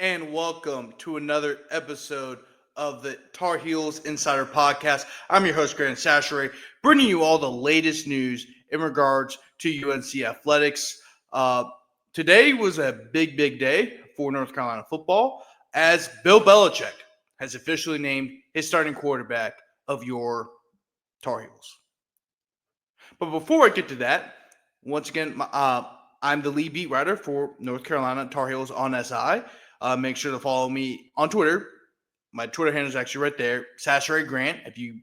and welcome to another episode of the Tar Heels Insider Podcast. I'm your host, Grant Chachere, bringing you all the latest news in regards to UNC athletics. Today was a big day for North Carolina football as Bill Belichick has officially named his starting quarterback of your Tar Heels. But before I get to that, once again, I'm the lead beat writer for North Carolina Tar Heels on SI. Make sure to follow me on Twitter. My Twitter handle is actually right there, Chachere Grant. If you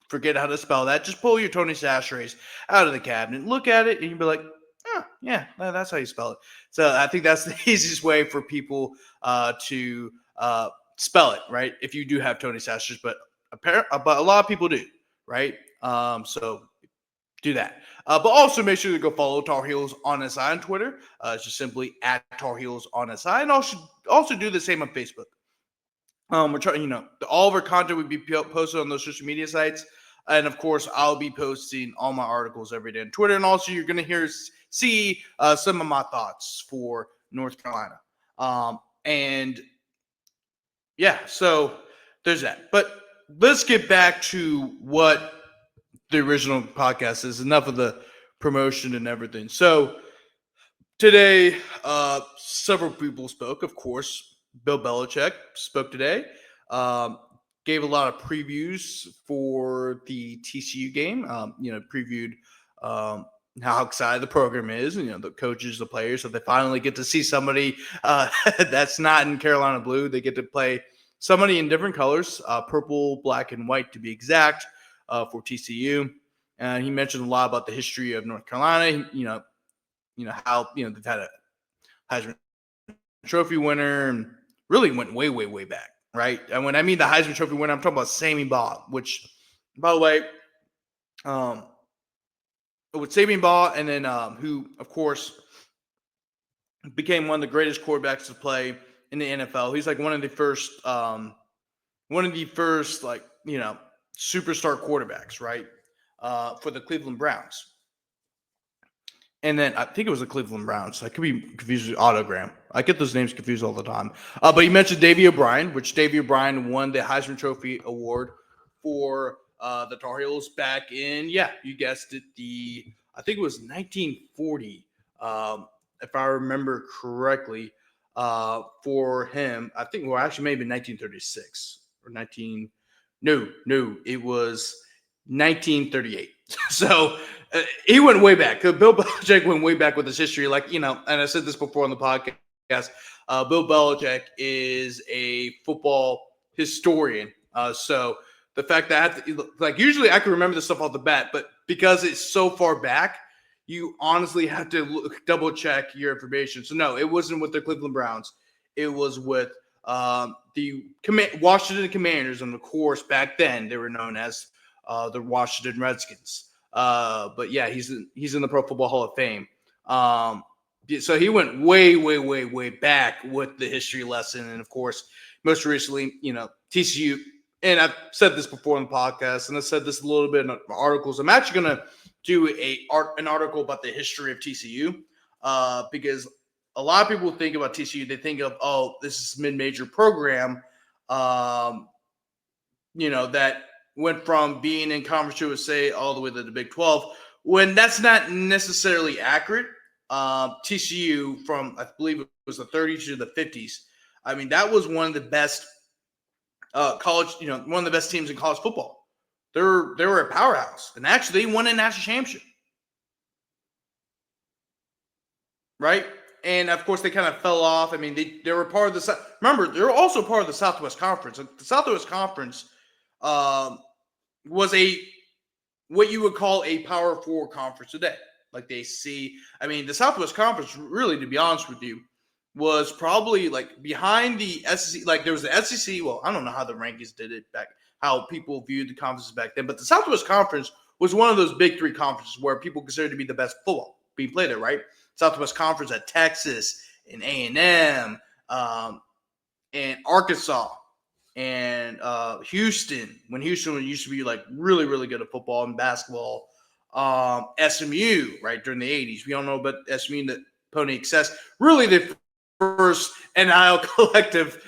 forget how to spell that, just pull your Tony Chachere's out of the cabinet, look at it, and you'll be like, oh, yeah, that's how you spell it. So I think that's the easiest way for people to spell it, right? If you do have Tony Chachere's, but a lot of people do, right? So do that. But also make sure to go follow Tar Heels on SI on Twitter. It's just simply at Tar Heels on SI. And also do the same on Facebook. We're trying, all of our content would be posted on those social media sites. And of course, I'll be posting all my articles every day on Twitter. And also, you're going to see some of my thoughts for North Carolina. And yeah, so there's that. But let's get back to what the original podcast is. Enough of the promotion and everything. So today, several people spoke. Of course, Bill Belichick spoke today. Gave a lot of previews for the TCU game. Previewed how excited the program is. The coaches, the players. So they finally get to see somebody that's not in Carolina blue. They get to play somebody in different colors, purple, black, and white to be exact. For TCU, and he mentioned a lot about the history of North Carolina. How they've had a Heisman Trophy winner, and really went way back, right? And when I mean the Heisman Trophy winner, I'm talking about Sammy Baugh, which, by the way, with Sammy Baugh, and then who, of course, became one of the greatest quarterbacks to play in the NFL. He's like one of the first superstar quarterbacks, right? For the Cleveland Browns. And then I think it was the Cleveland Browns. I could be confused with Autogram. I get those names confused all the time. But you mentioned Davey O'Brien, which Davey O'Brien won the Heisman Trophy Award for the Tar Heels back in, you guessed it, I think it was 1940, if I remember correctly, for him. I think, actually maybe 1936 or no, it was 1938. So he went way back. Bill Belichick went way back with his history. And I said this before on the podcast, Bill Belichick is a football historian. So the fact that usually I can remember this stuff off the bat, but because it's so far back, you honestly have to double check your information. So no, it wasn't with the Cleveland Browns. It was with the Washington Commanders, and of course, back then they were known as the Washington Redskins. But yeah, he's in the Pro Football Hall of Fame. So he went way back with the history lesson, and of course, most recently, TCU. And I've said this before on the podcast, and I said this a little bit in articles. I'm actually going to do an article about the history of TCU because a lot of people think about TCU. They think of, this is a mid-major program, that went from being in Conference USA all the way to the Big 12, when that's not necessarily accurate. TCU from, I believe it was the 30s to the 50s. I mean, that was one of the best college, one of the best teams in college football. They were a powerhouse, and actually they won a national championship. Right? And of course, they kind of fell off. I mean, they were part of the. Remember, they were also part of the Southwest Conference. The Southwest Conference was what you would call a Power Four conference today. Like they see, I mean, the Southwest Conference, really, to be honest with you, was probably behind the SEC. There was the SEC. Well, I don't know how the rankings did it back, how people viewed the conferences back then, but the Southwest Conference was one of those big three conferences where people considered to be the best football being played there, right? Southwest Conference at Texas and A&M and Arkansas and Houston, when Houston used to be really good at football and basketball. SMU, right, during the 80s. We all know about SMU, the Pony Excess. Really, the first NIL collective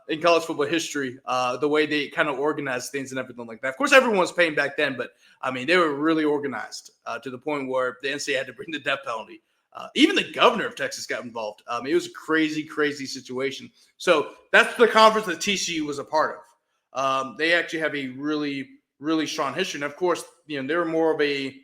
in college football history, the way they kind of organized things and everything like that. Of course, everyone was paying back then, but I mean, they were really organized to the point where the NCAA had to bring the death penalty. Even the governor of Texas got involved. It was a crazy, crazy situation. So that's the conference that TCU was a part of. They actually have a really, really strong history. And of course, they're more of a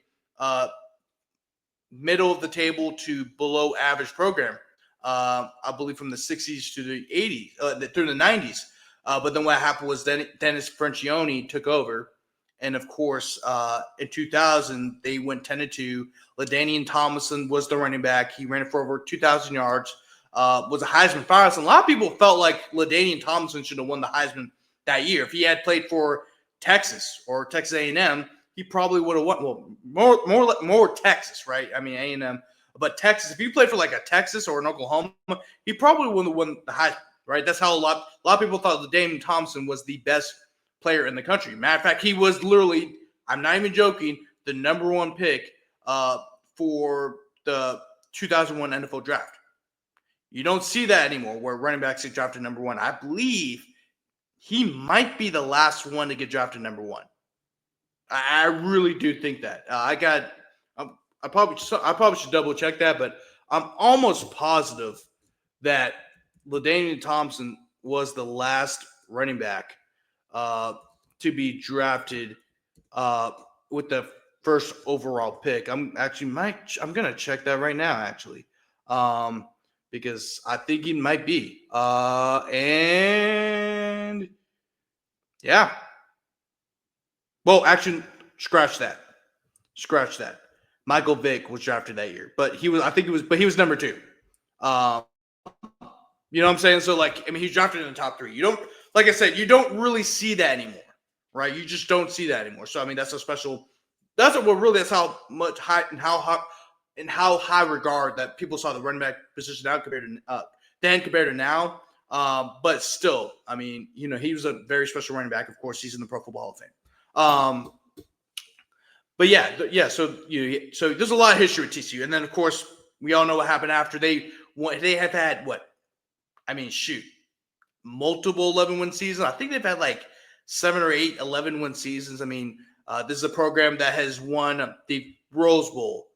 middle of the table to below average program. I believe from the 60s to the 80s, through the 90s. But then what happened was Dennis Francione took over. And of course, in 2000, they went 10-2. LaDainian Tomlinson was the running back. He ran for over 2,000 yards, was a Heisman finalist. And a lot of people felt like LaDainian Tomlinson should have won the Heisman that year. If he had played for Texas or Texas A&M, he probably would have won. Well, more Texas, right? I mean, A&M. But Texas, if you played for like a Texas or an Oklahoma, he probably would have won the Heisman, right? That's how a lot of people thought LaDainian Tomlinson was the best player in the country. Matter of fact, he was literally, I'm not even joking, the number one pick for the 2001 NFL draft. You don't see that anymore where running backs get drafted number one. I believe he might be the last one to get drafted number one. I really do think that. I probably should double check that, but I'm almost positive that LaDainian Thompson was the last running back to be drafted with the first overall pick. I'm gonna check that right now, actually, because I think he might be. And yeah. Well, actually, scratch that. Michael Vick was drafted that year, but he was number two. You know what I'm saying? So, he's drafted in the top three. You don't, like I said, you don't really see that anymore, right? You just don't see that anymore. So, I mean, that's how much high and how high regard that people saw the running back position now compared to now. But still, I mean, he was a very special running back. Of course, he's in the Pro Football Hall of Fame. But yeah. So there's a lot of history with TCU, and then of course we all know what happened after they have had multiple 11-win seasons. I think they've had like 7 or 8 11-win seasons. I mean, this is a program that has won the Rose Bowl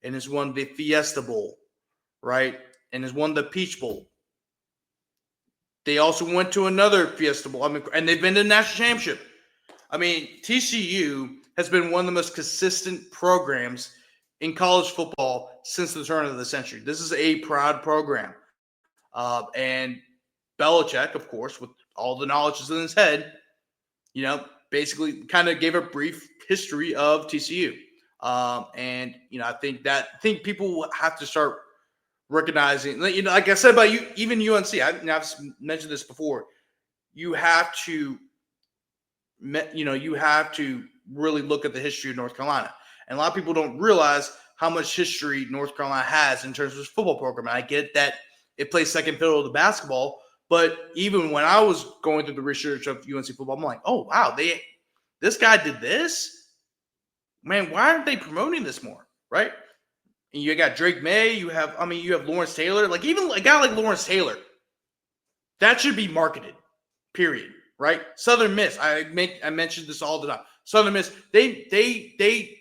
and has won the Fiesta Bowl, right, and has won the Peach Bowl. They also went to another Fiesta Bowl. I mean, and they've been to the national championship. I mean, TCU has been one of the most consistent programs in college football since the turn of the century. This is a proud program. And Belichick, of course, with all the knowledge that's in his head, basically kind of gave a brief history of TCU. And I think people will have to start recognizing, like I said about you, even UNC, I've mentioned this before, you have to really look at the history of North Carolina. And a lot of people don't realize how much history North Carolina has in terms of its football program. And I get that it plays second fiddle to basketball, but even when I was going through the research of UNC football, I'm like, oh, wow, this guy did this? Man, why aren't they promoting this more, right? And you got Drake May, you have Lawrence Taylor. Like, even a guy like Lawrence Taylor, that should be marketed, period. Right? Southern Miss. I mentioned this all the time. Southern Miss, they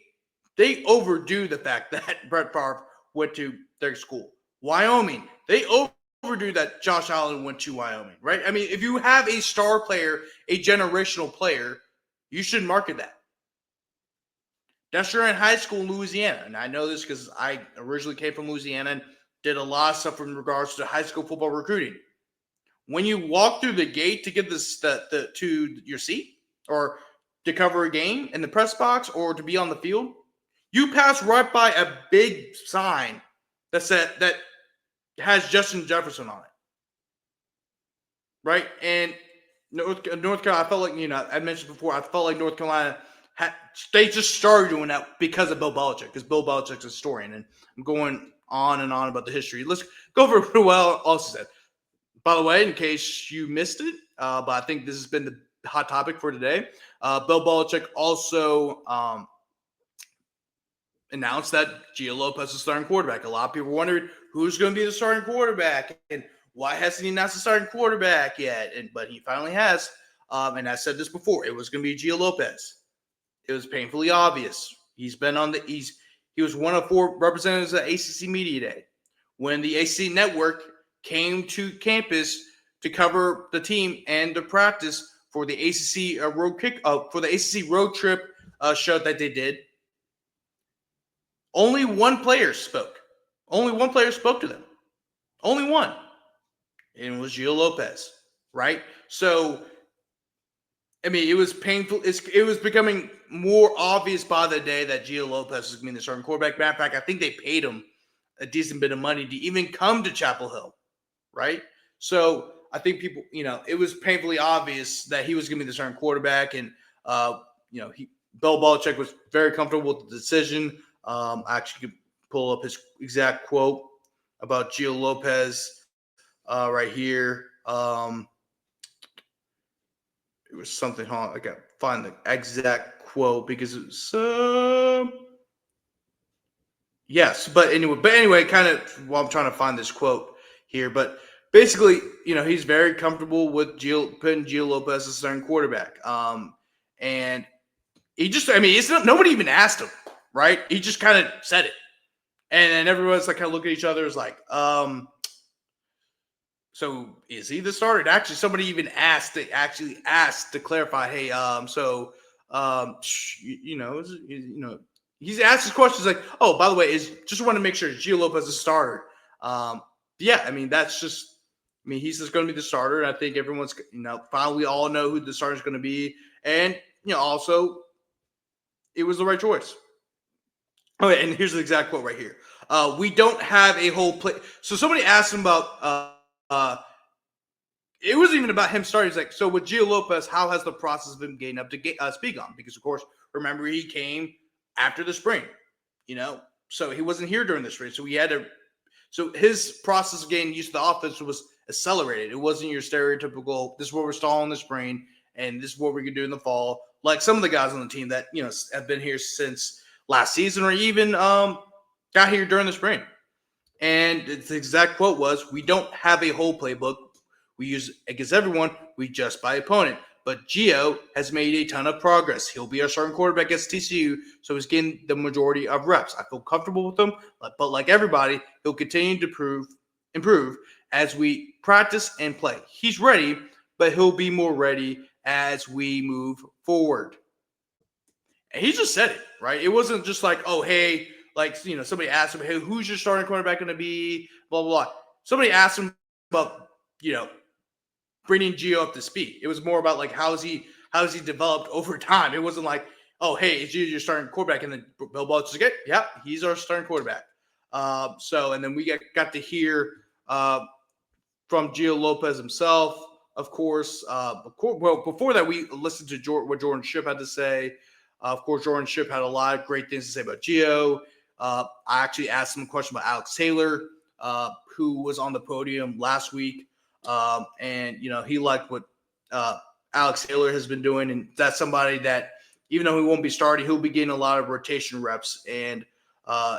overdo the fact that Brett Favre went to their school. Wyoming, they overdo that Josh Allen went to Wyoming, right? I mean, if you have a star player, a generational player, you should market that. That's in high school in Louisiana. And I know this because I originally came from Louisiana and did a lot of stuff in regards to high school football recruiting. When you walk through the gate to get to your seat or to cover a game in the press box or to be on the field, you pass right by a big sign that has Justin Jefferson on it, right? And North Carolina, I felt like I mentioned before, I felt like North Carolina they just started doing that because of Bill Belichick, because Bill Belichick's a historian, and I'm going on and on about the history. Let's go over what else said. By the way, in case you missed it, but I think this has been the hot topic for today. Bill Belichick also announced that Gio Lopez is starting quarterback. A lot of people wondered who's going to be the starting quarterback and why hasn't he announced the starting quarterback yet? But he finally has. And I said this before, it was going to be Gio Lopez. It was painfully obvious. He was one of 4 representatives at ACC Media Day. When the ACC Network came to campus to cover the team and to practice for the ACC road trip show that they did, only one player spoke. Only one player spoke to them. Only one. And it was Gio Lopez, right? So, I mean, it was painful. It was becoming more obvious by the day that Gio Lopez was going to be the starting quarterback. Matter of fact, I think they paid him a decent bit of money to even come to Chapel Hill, right? So I think people, it was painfully obvious that he was going to be the starting quarterback. And, Bill Belichick was very comfortable with the decision. I actually could pull up his exact quote about Gio Lopez right here. It was something. I got to find the exact quote because it was yes. But anyway, kind of while I'm trying to find this quote here, but basically, he's very comfortable with putting Gio Lopez as starting quarterback. And he just, it's not, nobody even asked him, right? He just kind of said it. And then everyone's like kind of looking at each other, is like, so is he the starter? And actually, somebody even asked to clarify, hey, he's asked his questions like, oh, by the way, just want to make sure Gio Lopez is a starter. Yeah, that's just, he's just going to be the starter. And I think everyone's, finally all know who the starter is going to be. And, also, it was the right choice. Okay, and here's the exact quote right here. We don't have a whole play. So somebody asked him about, it wasn't even about him starting. He's like, so with Gio Lopez, how has the process been getting up to speak on? Because, of course, remember, he came after the spring, so he wasn't here during the spring. So his process of getting used to the offense was accelerated. It wasn't your stereotypical, this is what we're stalling in the spring, and this is what we can do in the fall. Like some of the guys on the team that, have been here since last season or even got here during the spring. And the exact quote was, we don't have a whole playbook. We use against everyone. We just by opponent. But Gio has made a ton of progress. He'll be our starting quarterback against TCU, so he's getting the majority of reps. I feel comfortable with him, but like everybody, he'll continue to improve as we practice and play. He's ready, but he'll be more ready as we move forward. And he just said it, right? It wasn't just like, oh, hey, like, somebody asked him, hey, who's your starting quarterback going to be? Blah, blah, blah. Somebody asked him about, bringing Gio up to speed. It was more about like how's he developed over time. It wasn't like, oh, hey, is Gio your starting quarterback? And then Bill Belichick said, yeah, he's our starting quarterback. And then we got to hear from Gio Lopez himself, of course. Well, before that, we listened to what Jordan Shipp had to say. Of course, Jordan Shipp had a lot of great things to say about Gio. I actually asked him a question about Alex Taylor, who was on the podium last week. And he liked what Alex Taylor has been doing, and that's somebody that even though he won't be starting, he'll be getting a lot of rotation reps. And I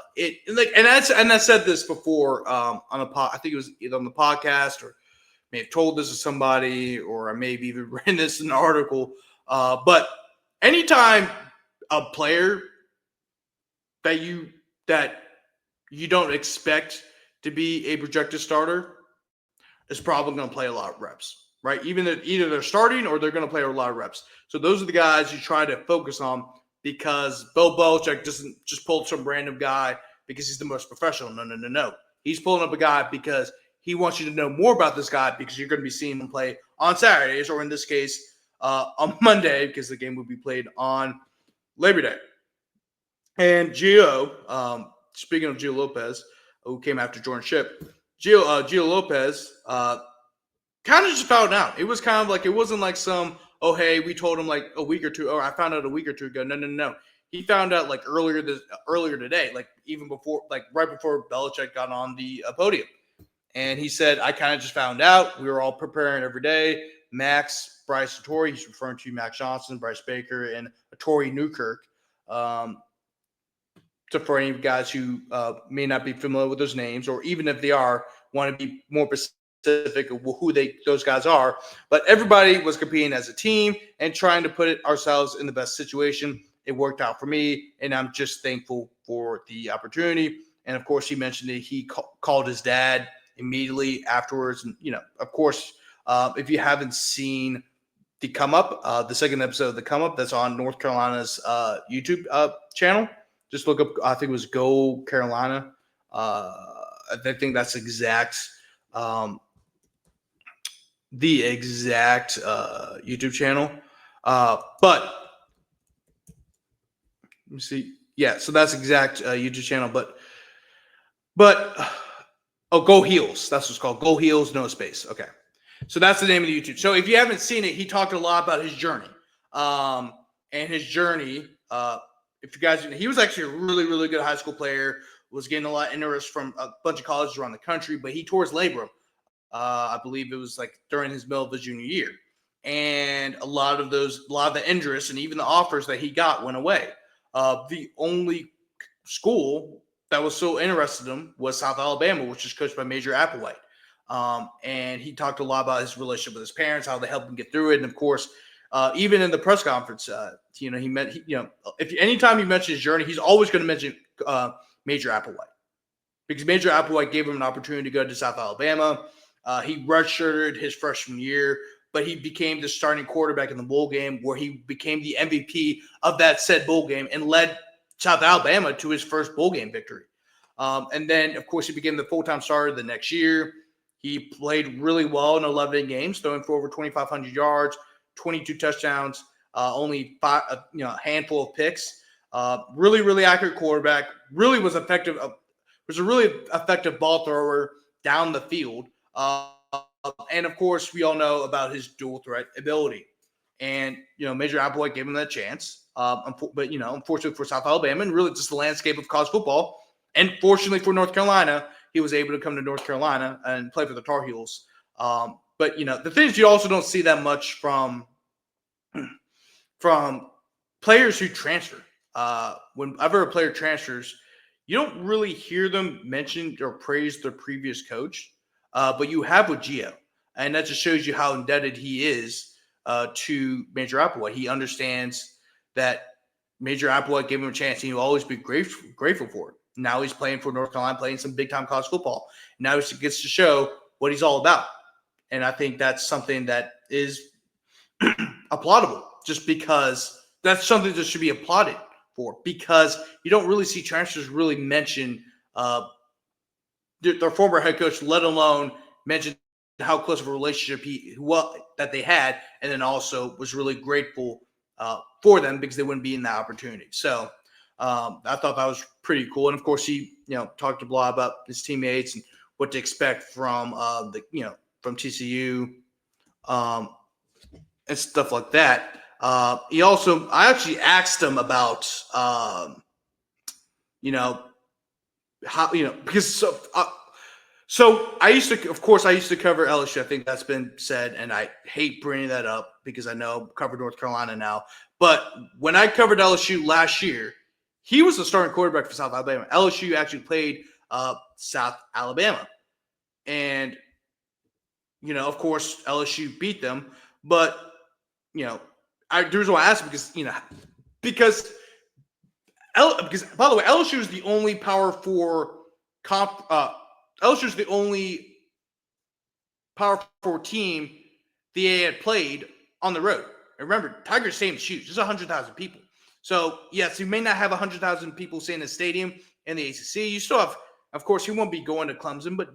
said this before on I think it was either on the podcast or may have told this to somebody, or I may have even written this in an article. But anytime a player that you don't expect to be a projected starter is probably going to play a lot of reps, right? Either they're starting or they're going to play a lot of reps. So those are the guys you try to focus on, because Bill Belichick doesn't just pull some random guy because he's the most professional. No. He's pulling up a guy because he wants you to know more about this guy, because you're going to be seeing him play on Saturdays, or in this case, on Monday, because the game will be played on Labor Day. And Gio, speaking of Gio Lopez, who came after Jordan Shipp, Gio Lopez kind of just found out. It was kind of like, it wasn't like some, oh, hey, we told him like a week or two, or I found out a week or two ago. No. He found out like earlier today, like even before, like right before Belichick got on the podium. And he said, I kind of just found out. We were all preparing every day. Max, Bryce, Torrey, he's referring to Max Johnson, Bryce Baker, and Torrey Newkirk. So for any guys who may not be familiar with those names, or even if they are, want to be more specific of who those guys are. But everybody was competing as a team and trying to put ourselves in the best situation. It worked out for me, and I'm just thankful for the opportunity. And of course, he mentioned that he called his dad immediately afterwards. And of course, if you haven't seen the Come Up, the second episode of the Come Up that's on North Carolina's YouTube channel. Just look up, I think it was Go Carolina. I think that's the exact YouTube channel. But let me see. Yeah, so that's exact YouTube channel. But Go Heels. That's what it's called. Go Heels, no space. Okay. So that's the name of the YouTube. So if you haven't seen it, he talked a lot about his journey. And his journey, if you guys, he was actually a really, really good high school player, was getting a lot of interest from a bunch of colleges around the country, but he tore his labrum. I believe it was like during his middle of his junior year. And a lot of the interest and even the offers that he got went away. The only school that was so interested in him was South Alabama, which is coached by Major Applewhite. And he talked a lot about his relationship with his parents, how they helped him get through it. And of course, even in the press conference, anytime he mentions his journey, he's always going to mention Major Applewhite, because Major Applewhite gave him an opportunity to go to South Alabama. He redshirted his freshman year, but he became the starting quarterback in the bowl game, where he became the MVP of that said bowl game and led South Alabama to his first bowl game victory. And then, of course, he became the full-time starter the next year. He played really well in 11 games, throwing for over 2,500 yards, 22 touchdowns, only a handful of picks. Really, really accurate quarterback. Really was effective. Was a really effective ball thrower down the field. And of course, we all know about his dual threat ability. And Major Applewhite gave him that chance. But unfortunately for South Alabama, and really just the landscape of college football, and fortunately for North Carolina, he was able to come to North Carolina and play for the Tar Heels. But the things you also don't see that much from players who transfer. Whenever a player transfers, you don't really hear them mention or praise their previous coach, but you have with Gio, and that just shows you how indebted he is to Major Applewhite. He understands that Major Applewhite gave him a chance, and he'll always be grateful for it. Now he's playing for North Carolina, playing some big-time college football. Now he gets to show what he's all about. And I think that's something that is applaudable, just because that's something that should be applauded for, because you don't really see transfers really mention their former head coach, let alone mention how close of a relationship that they had, and then also was really grateful for them because they wouldn't be in that opportunity. So I thought that was pretty cool. And of course, he talked a lot about his teammates and what to expect from from TCU and stuff like that. I actually asked him about how because so I used to cover LSU. I think that's been said, and I hate bringing that up because I know I covered North Carolina now. But when I covered LSU last year, he was the starting quarterback for South Alabama. LSU actually played South Alabama. And, of course, LSU beat them. But, the reason why I asked because by the way, LSU is the only Power 4 LSU is the only Power 4 team they had played on the road. And remember, Tiger Stadium's huge. There's 100,000 people. So, yes, you may not have 100,000 people sitting in the stadium in the ACC. You still have, of course, you won't be going to Clemson, but,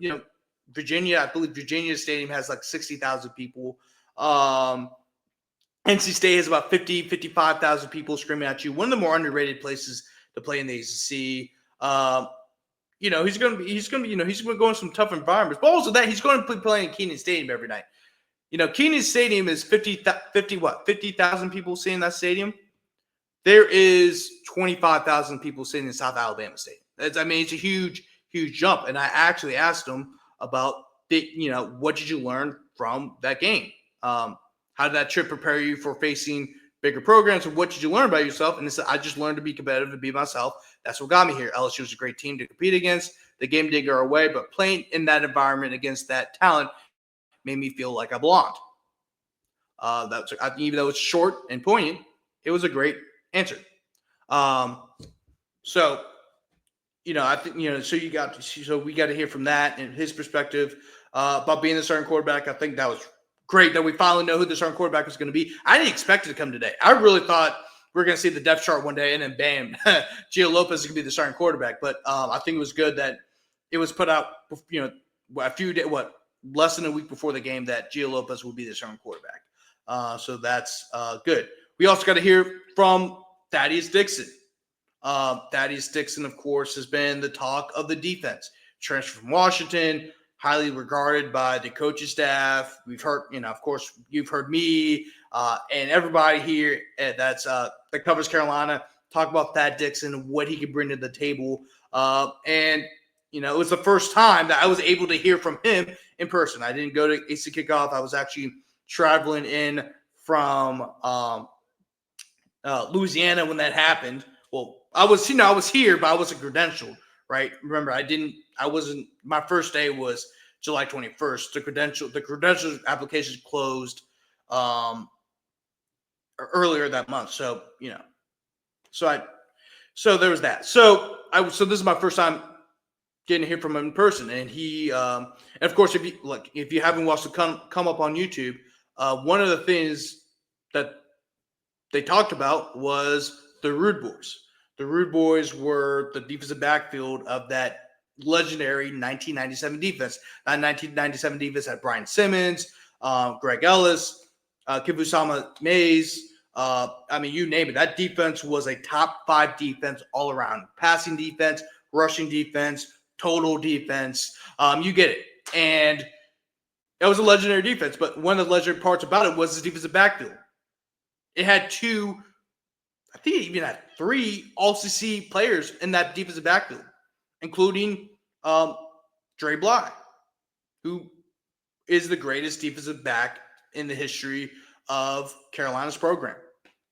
Virginia, I believe Virginia Stadium has like 60,000 people. NC State has about 55,000 people screaming at you. One of the more underrated places to play in the ACC. He's going to go in some tough environments. But also that he's going to be playing Kenan Stadium every night. Kenan Stadium is 50,000 people sitting in that stadium. There is 25,000 people sitting in South Alabama Stadium. It's a huge, huge jump. And I actually asked him about what did you learn from that game? How did that trip prepare you for facing bigger programs. And what did you learn about yourself? And he said, I just learned to be competitive and be myself. That's what got me here. LSU was a great team to compete against. The game did go our way, but playing in that environment against that talent made me feel like I belonged. Even though it's short and poignant, it was a great answer. So I think so we got to hear from that and his perspective about being the starting quarterback. I think that was great that we finally know who the starting quarterback was going to be. I didn't expect it to come today. I really thought we were going to see the depth chart one day and then bam, Gio Lopez is going to be the starting quarterback. But I think it was good that it was put out, a few days, less than a week before the game that Gio Lopez will be the starting quarterback. So that's good. We also got to hear from Thaddeus Dixon. Thaddeus Dixon, of course, has been the talk of the defense. Transfer from Washington, highly regarded by the coaching staff. We've heard, of course, you've heard me and everybody here that covers Carolina talk about Thad Dixon and what he could bring to the table. And it was the first time that I was able to hear from him in person. I didn't go to AC Kickoff. I was actually traveling in from Louisiana when that happened. Well, I was here, but I wasn't credentialed, right? Remember, my first day was July 21st. The credential application closed earlier that month. So, so there was that. So this is my first time getting to hear from him in person. And he, and of course, if you haven't watched it come up on YouTube, one of the things that they talked about was the Rude Boys. The Rude Boys were the defensive backfield of that legendary 1997 defense. That 1997 defense had Brian Simmons, Greg Ellis, Kibusama Mays. You name it. That defense was a top 5 defense all around. Passing defense, rushing defense, total defense. You get it. And it was a legendary defense. But one of the legendary parts about it was the defensive backfield. It had I think it even had 3 All-CC players in that defensive backfield, including Dre Bly, who is the greatest defensive back in the history of Carolina's program.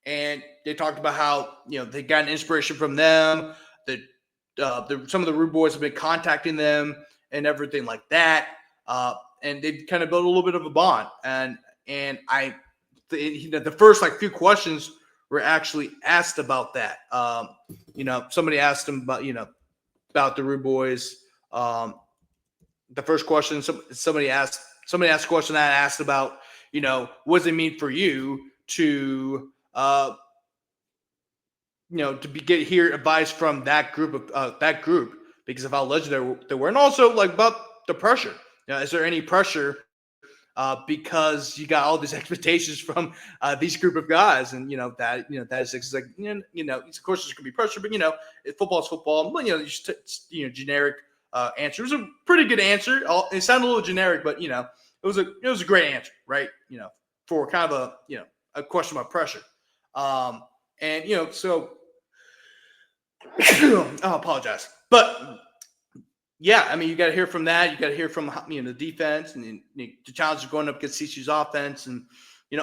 And they talked about how, they got an inspiration from them, that some of the Rude Boys have been contacting them and everything like that. And they've kind of built a little bit of a bond. And the first few questions were actually asked about that. Somebody asked him about the Rude Boys. The first question somebody asked a question that asked about, what does it mean for you to hear advice from that group because of how legendary they were, and also about the pressure. Is there any pressure? Because you got all these expectations from these group of guys, and that is like of course there's gonna be pressure, but football's football. Generic answer. It was a pretty good answer. It sounded a little generic, but it was a great answer, right? For kind of a question about pressure. So I apologize, but. Yeah, you got to hear from that. You got to hear from the defense and the challenges going up against CCU's offense, and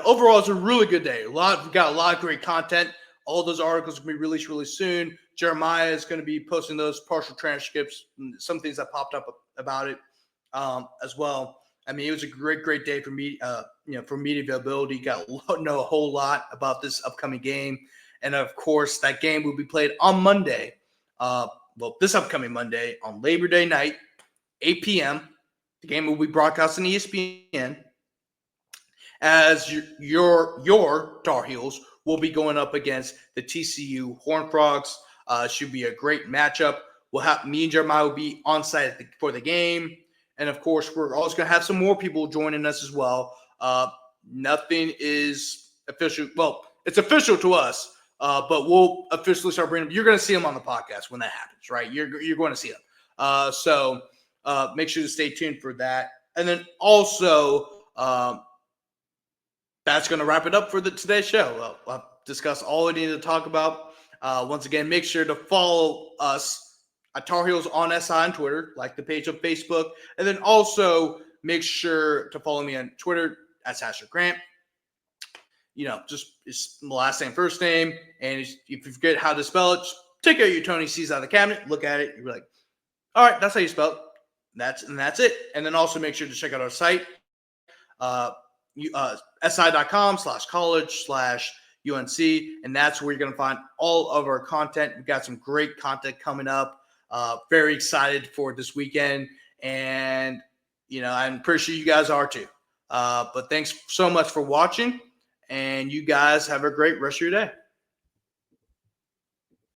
overall it's a really good day. We got a lot of great content. All those articles are going to be released really soon. Jeremiah is going to be posting those partial transcripts, and some things that popped up about it as well. It was a great day for me. For media availability, got to know a whole lot about this upcoming game, and of course that game will be played on Monday. This upcoming Monday on Labor Day night, 8 p.m. The game will be broadcast on ESPN as your Tar Heels will be going up against the TCU Horned Frogs. Should be a great matchup. Me and Jeremiah will be on site for the game. And, of course, we're also going to have some more people joining us as well. Nothing is official. Well, it's official to us. But we'll officially start bringing them. You're going to see them on the podcast when that happens, right? You're going to see them. So make sure to stay tuned for that. And then also, that's going to wrap it up for today's show. I'll discuss all we need to talk about. Once again, make sure to follow us at Tar Heels on SI on Twitter, like the page on Facebook. And then also make sure to follow me on Twitter at Grant. just it's last name, first name. And if you forget how to spell it, just take out your Tony C's out of the cabinet, look at it. You're like, all right, that's how you spell it. That's it. And then also make sure to check out our site, si.com/college/UNC. And that's where you're going to find all of our content. We've got some great content coming up. Very excited for this weekend. And, I'm pretty sure you guys are too. But thanks so much for watching. And you guys have a great rest of your day.